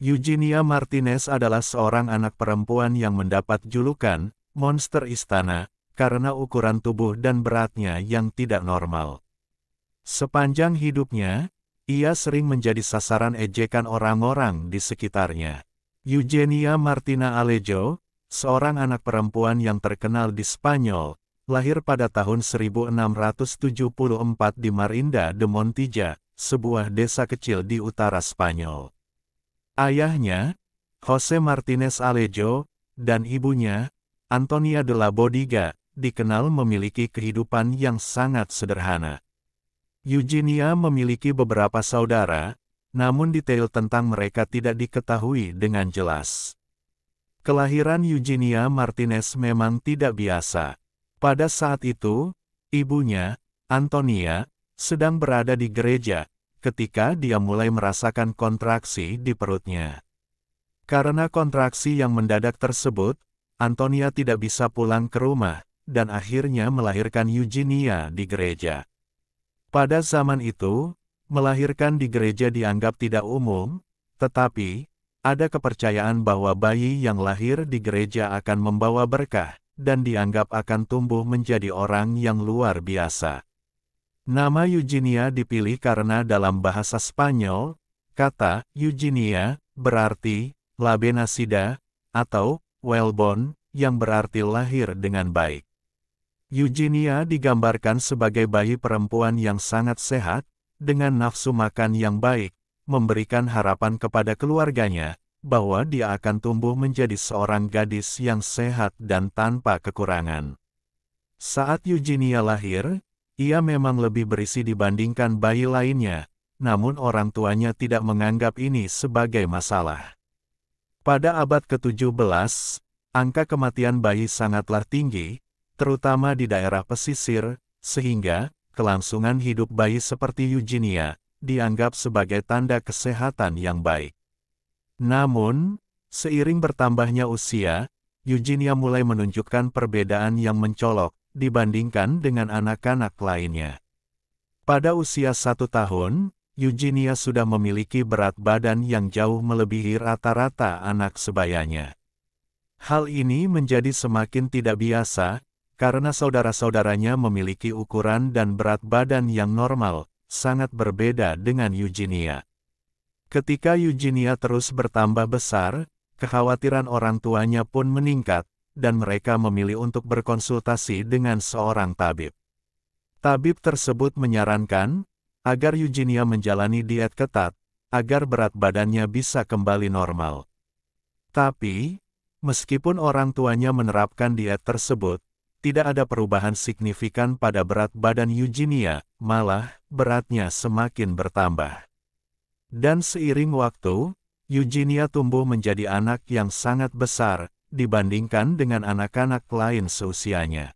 Eugenia Martinez adalah seorang anak perempuan yang mendapat julukan "monster istana" karena ukuran tubuh dan beratnya yang tidak normal. Sepanjang hidupnya, ia sering menjadi sasaran ejekan orang-orang di sekitarnya. Eugenia Martina Alejo, seorang anak perempuan yang terkenal di Spanyol, lahir pada tahun 1674 di Marinda de Montilla, sebuah desa kecil di utara Spanyol. Ayahnya, José Martínez Alejo, dan ibunya, Antonia de la Bodiga, dikenal memiliki kehidupan yang sangat sederhana. Eugenia memiliki beberapa saudara, namun detail tentang mereka tidak diketahui dengan jelas. Kelahiran Eugenia Martinez memang tidak biasa. Pada saat itu, ibunya, Antonia, sedang berada di gereja, ketika dia mulai merasakan kontraksi di perutnya. Karena kontraksi yang mendadak tersebut, Antonia tidak bisa pulang ke rumah, dan akhirnya melahirkan Eugenia di gereja. Pada zaman itu, melahirkan di gereja dianggap tidak umum, tetapi, ada kepercayaan bahwa bayi yang lahir di gereja akan membawa berkah, dan dianggap akan tumbuh menjadi orang yang luar biasa. Nama Eugenia dipilih karena dalam bahasa Spanyol, kata Eugenia berarti la benacida atau wellborn, yang berarti lahir dengan baik. Eugenia digambarkan sebagai bayi perempuan yang sangat sehat, dengan nafsu makan yang baik, memberikan harapan kepada keluarganya, bahwa dia akan tumbuh menjadi seorang gadis yang sehat dan tanpa kekurangan. Saat Eugenia lahir, ia memang lebih berisi dibandingkan bayi lainnya, namun orang tuanya tidak menganggap ini sebagai masalah. Pada abad ke-17, angka kematian bayi sangatlah tinggi, terutama di daerah pesisir, sehingga kelangsungan hidup bayi seperti Eugenia dianggap sebagai tanda kesehatan yang baik. Namun, seiring bertambahnya usia, Eugenia mulai menunjukkan perbedaan yang mencolok dibandingkan dengan anak-anak lainnya. Pada usia 1 tahun, Eugenia sudah memiliki berat badan yang jauh melebihi rata-rata anak sebayanya. Hal ini menjadi semakin tidak biasa, karena saudara-saudaranya memiliki ukuran dan berat badan yang normal, sangat berbeda dengan Eugenia. Ketika Eugenia terus bertambah besar, kekhawatiran orang tuanya pun meningkat, dan mereka memilih untuk berkonsultasi dengan seorang tabib. Tabib tersebut menyarankan, agar Eugenia menjalani diet ketat, agar berat badannya bisa kembali normal. Tapi, meskipun orang tuanya menerapkan diet tersebut, tidak ada perubahan signifikan pada berat badan Eugenia, malah, beratnya semakin bertambah. Dan seiring waktu, Eugenia tumbuh menjadi anak yang sangat besar, dibandingkan dengan anak-anak lain seusianya.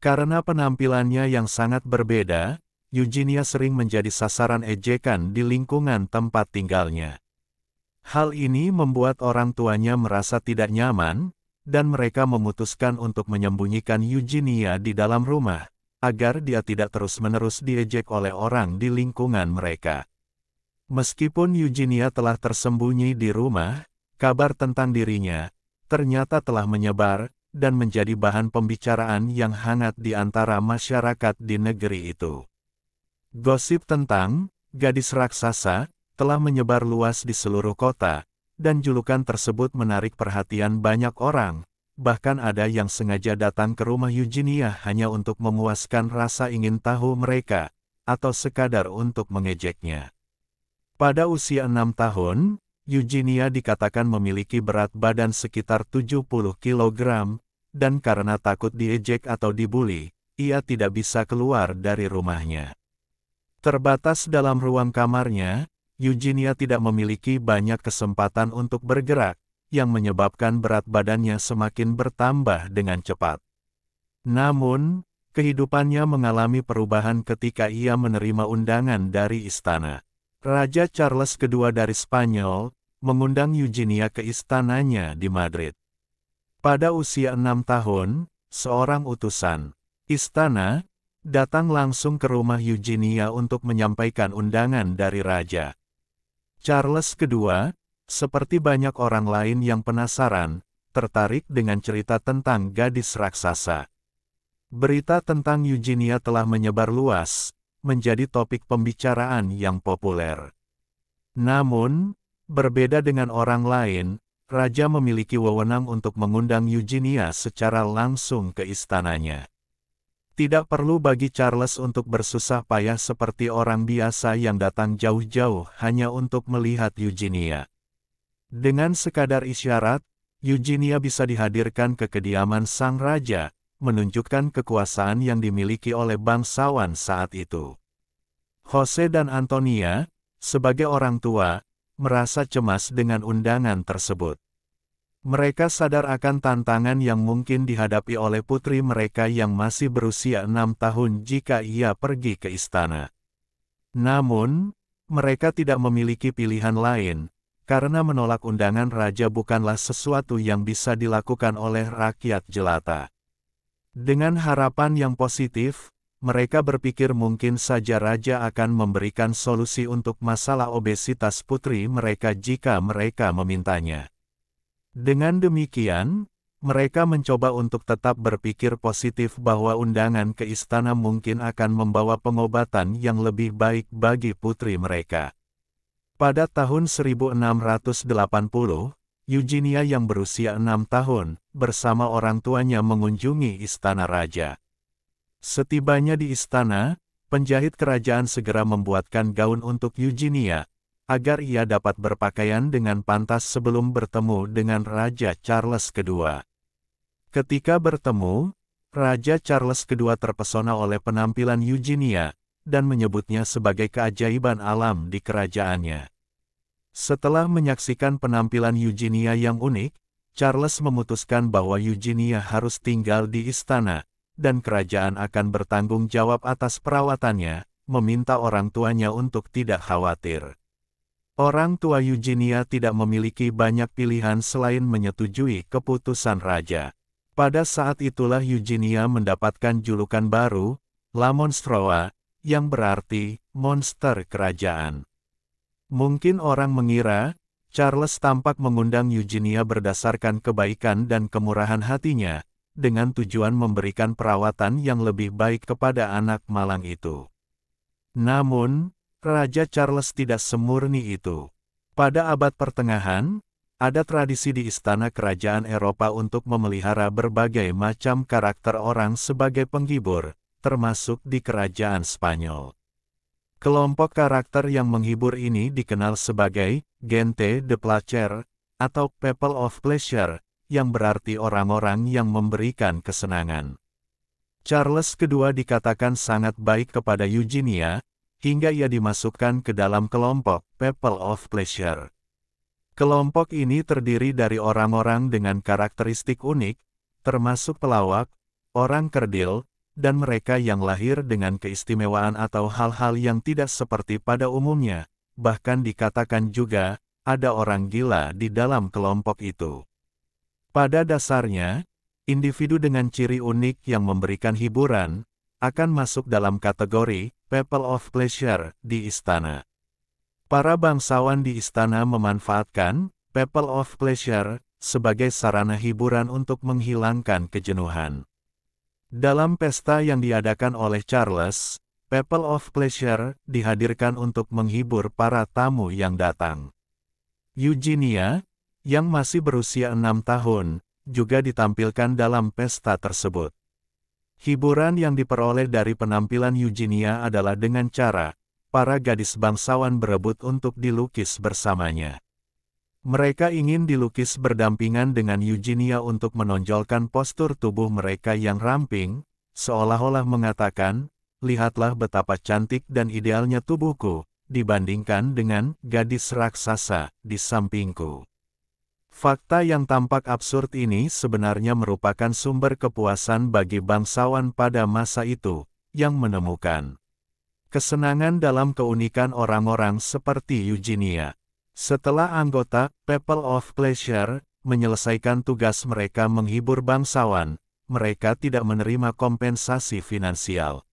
Karena penampilannya yang sangat berbeda, Eugenia sering menjadi sasaran ejekan di lingkungan tempat tinggalnya. Hal ini membuat orang tuanya merasa tidak nyaman, dan mereka memutuskan untuk menyembunyikan Eugenia di dalam rumah, agar dia tidak terus-menerus diejek oleh orang di lingkungan mereka. Meskipun Eugenia telah tersembunyi di rumah, kabar tentang dirinya ternyata telah menyebar, dan menjadi bahan pembicaraan yang hangat di antara masyarakat di negeri itu. Gosip tentang gadis raksasa telah menyebar luas di seluruh kota, dan julukan tersebut menarik perhatian banyak orang, bahkan ada yang sengaja datang ke rumah Eugenia hanya untuk memuaskan rasa ingin tahu mereka, atau sekadar untuk mengejeknya. Pada usia 6 tahun, Eugenia dikatakan memiliki berat badan sekitar 70 kg, dan karena takut diejek atau dibuli, ia tidak bisa keluar dari rumahnya. Terbatas dalam ruang kamarnya, Eugenia tidak memiliki banyak kesempatan untuk bergerak, yang menyebabkan berat badannya semakin bertambah dengan cepat. Namun, kehidupannya mengalami perubahan ketika ia menerima undangan dari istana. Raja Charles II dari Spanyol mengundang Eugenia ke istananya di Madrid. Pada usia 6 tahun, seorang utusan istana datang langsung ke rumah Eugenia untuk menyampaikan undangan dari raja. Charles II Seperti banyak orang lain yang penasaran, tertarik dengan cerita tentang gadis raksasa. Berita tentang Eugenia telah menyebar luas, menjadi topik pembicaraan yang populer. Namun, berbeda dengan orang lain, Raja memiliki wewenang untuk mengundang Eugenia secara langsung ke istananya. Tidak perlu bagi Charles untuk bersusah payah seperti orang biasa yang datang jauh-jauh hanya untuk melihat Eugenia. Dengan sekadar isyarat, Eugenia bisa dihadirkan ke kediaman sang raja, menunjukkan kekuasaan yang dimiliki oleh bangsawan saat itu. Jose dan Antonia, sebagai orang tua, merasa cemas dengan undangan tersebut. Mereka sadar akan tantangan yang mungkin dihadapi oleh putri mereka yang masih berusia 6 tahun jika ia pergi ke istana. Namun, mereka tidak memiliki pilihan lain, karena menolak undangan raja bukanlah sesuatu yang bisa dilakukan oleh rakyat jelata. Dengan harapan yang positif, mereka berpikir mungkin saja raja akan memberikan solusi untuk masalah obesitas putri mereka jika mereka memintanya. Dengan demikian, mereka mencoba untuk tetap berpikir positif bahwa undangan ke istana mungkin akan membawa pengobatan yang lebih baik bagi putri mereka. Pada tahun 1680, Eugenia yang berusia 6 tahun, bersama orang tuanya mengunjungi istana raja. Setibanya di istana, penjahit kerajaan segera membuatkan gaun untuk Eugenia, agar ia dapat berpakaian dengan pantas sebelum bertemu dengan Raja Charles II. Ketika bertemu, Raja Charles II terpesona oleh penampilan Eugenia, dan menyebutnya sebagai keajaiban alam di kerajaannya. Setelah menyaksikan penampilan Eugenia yang unik, Charles memutuskan bahwa Eugenia harus tinggal di istana, dan kerajaan akan bertanggung jawab atas perawatannya, meminta orang tuanya untuk tidak khawatir. Orang tua Eugenia tidak memiliki banyak pilihan selain menyetujui keputusan raja. Pada saat itulah Eugenia mendapatkan julukan baru, La Monstroa, yang berarti monster kerajaan. Mungkin orang mengira, Charles tampak mengundang Eugenia berdasarkan kebaikan dan kemurahan hatinya, dengan tujuan memberikan perawatan yang lebih baik kepada anak malang itu. Namun, Raja Charles tidak semurni itu. Pada abad pertengahan, ada tradisi di istana kerajaan Eropa untuk memelihara berbagai macam karakter orang sebagai penghibur, termasuk di kerajaan Spanyol. Kelompok karakter yang menghibur ini dikenal sebagai gente de placer, atau people of pleasure, yang berarti orang-orang yang memberikan kesenangan. Charles II dikatakan sangat baik kepada Eugenia, hingga ia dimasukkan ke dalam kelompok people of pleasure. Kelompok ini terdiri dari orang-orang dengan karakteristik unik, termasuk pelawak, orang kerdil, dan mereka yang lahir dengan keistimewaan atau hal-hal yang tidak seperti pada umumnya. Bahkan dikatakan juga, ada orang gila di dalam kelompok itu. Pada dasarnya, individu dengan ciri unik yang memberikan hiburan, akan masuk dalam kategori people of pleasure di istana. Para bangsawan di istana memanfaatkan people of pleasure sebagai sarana hiburan untuk menghilangkan kejenuhan. Dalam pesta yang diadakan oleh Charles, people of pleasure dihadirkan untuk menghibur para tamu yang datang. Eugenia, yang masih berusia 6 tahun, juga ditampilkan dalam pesta tersebut. Hiburan yang diperoleh dari penampilan Eugenia adalah dengan cara, para gadis bangsawan berebut untuk dilukis bersamanya. Mereka ingin dilukis berdampingan dengan Eugenia untuk menonjolkan postur tubuh mereka yang ramping, seolah-olah mengatakan, lihatlah betapa cantik dan idealnya tubuhku, dibandingkan dengan gadis raksasa di sampingku. Fakta yang tampak absurd ini sebenarnya merupakan sumber kepuasan bagi bangsawan pada masa itu, yang menemukan kesenangan dalam keunikan orang-orang seperti Eugenia. Setelah anggota people of pleasure menyelesaikan tugas mereka menghibur bangsawan, mereka tidak menerima kompensasi finansial.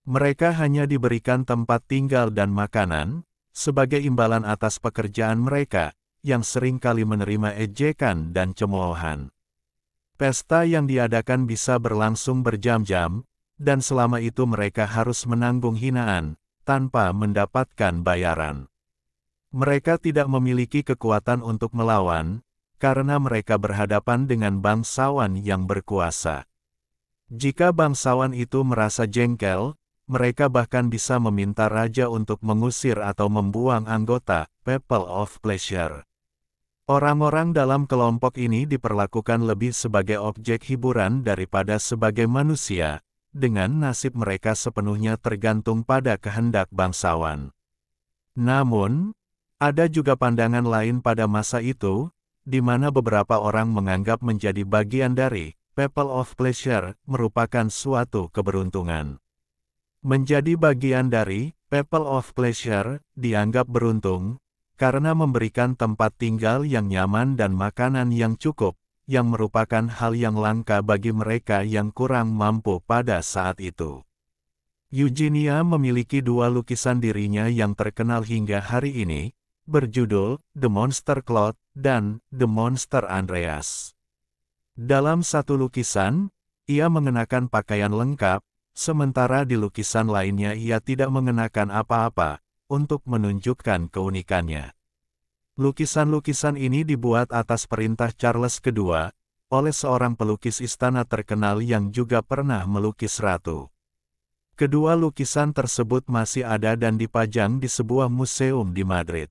Mereka hanya diberikan tempat tinggal dan makanan, sebagai imbalan atas pekerjaan mereka, yang sering kali menerima ejekan dan cemoohan. Pesta yang diadakan bisa berlangsung berjam-jam, dan selama itu mereka harus menanggung hinaan, tanpa mendapatkan bayaran. Mereka tidak memiliki kekuatan untuk melawan, karena mereka berhadapan dengan bangsawan yang berkuasa. Jika bangsawan itu merasa jengkel, mereka bahkan bisa meminta raja untuk mengusir atau membuang anggota People of Pleasure. Orang-orang dalam kelompok ini diperlakukan lebih sebagai objek hiburan daripada sebagai manusia, dengan nasib mereka sepenuhnya tergantung pada kehendak bangsawan. Namun, ada juga pandangan lain pada masa itu, di mana beberapa orang menganggap menjadi bagian dari People of Pleasure merupakan suatu keberuntungan. Menjadi bagian dari People of Pleasure dianggap beruntung, karena memberikan tempat tinggal yang nyaman dan makanan yang cukup, yang merupakan hal yang langka bagi mereka yang kurang mampu pada saat itu. Eugenia memiliki dua lukisan dirinya yang terkenal hingga hari ini, berjudul The Monster Claude dan The Monster Andreas. Dalam satu lukisan, ia mengenakan pakaian lengkap, sementara di lukisan lainnya ia tidak mengenakan apa-apa, untuk menunjukkan keunikannya. Lukisan-lukisan ini dibuat atas perintah Charles II, oleh seorang pelukis istana terkenal yang juga pernah melukis ratu. Kedua lukisan tersebut masih ada dan dipajang di sebuah museum di Madrid.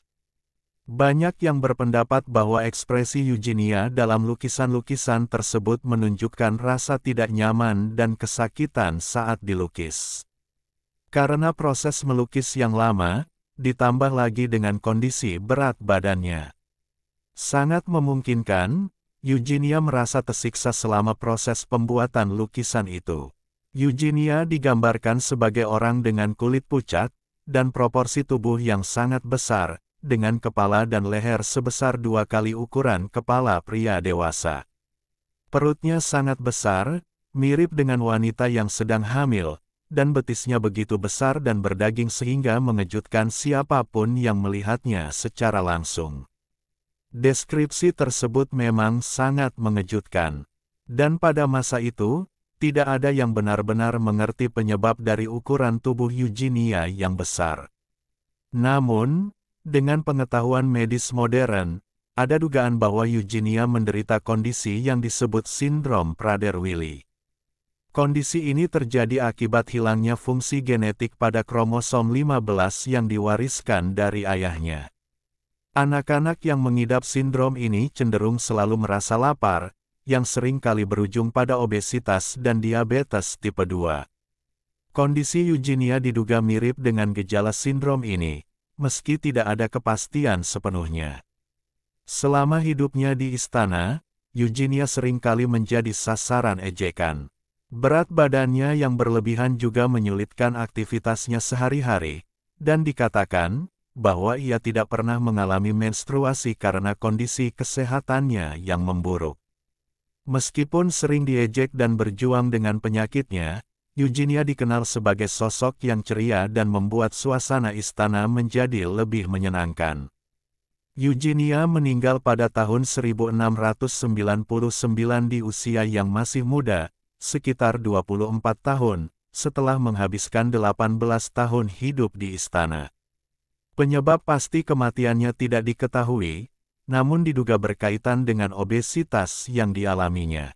Banyak yang berpendapat bahwa ekspresi Eugenia dalam lukisan-lukisan tersebut menunjukkan rasa tidak nyaman dan kesakitan saat dilukis. Karena proses melukis yang lama, ditambah lagi dengan kondisi berat badannya. Sangat memungkinkan, Eugenia merasa tersiksa selama proses pembuatan lukisan itu. Eugenia digambarkan sebagai orang dengan kulit pucat, dan proporsi tubuh yang sangat besar, dengan kepala dan leher sebesar 2 kali ukuran kepala pria dewasa. Perutnya sangat besar, mirip dengan wanita yang sedang hamil, dan betisnya begitu besar dan berdaging sehingga mengejutkan siapapun yang melihatnya secara langsung. Deskripsi tersebut memang sangat mengejutkan. Dan pada masa itu, tidak ada yang benar-benar mengerti penyebab dari ukuran tubuh Eugenia yang besar. Namun, dengan pengetahuan medis modern, ada dugaan bahwa Eugenia menderita kondisi yang disebut sindrom Prader-Willi. Kondisi ini terjadi akibat hilangnya fungsi genetik pada kromosom 15 yang diwariskan dari ayahnya. Anak-anak yang mengidap sindrom ini cenderung selalu merasa lapar, yang sering kali berujung pada obesitas dan diabetes tipe 2. Kondisi Eugenia diduga mirip dengan gejala sindrom ini, meski tidak ada kepastian sepenuhnya. Selama hidupnya di istana, Eugenia sering kali menjadi sasaran ejekan. Berat badannya yang berlebihan juga menyulitkan aktivitasnya sehari-hari, dan dikatakan bahwa ia tidak pernah mengalami menstruasi karena kondisi kesehatannya yang memburuk. Meskipun sering diejek dan berjuang dengan penyakitnya, Eugenia dikenal sebagai sosok yang ceria dan membuat suasana istana menjadi lebih menyenangkan. Eugenia meninggal pada tahun 1699 di usia yang masih muda, sekitar 24 tahun, setelah menghabiskan 18 tahun hidup di istana. Penyebab pasti kematiannya tidak diketahui, namun diduga berkaitan dengan obesitas yang dialaminya.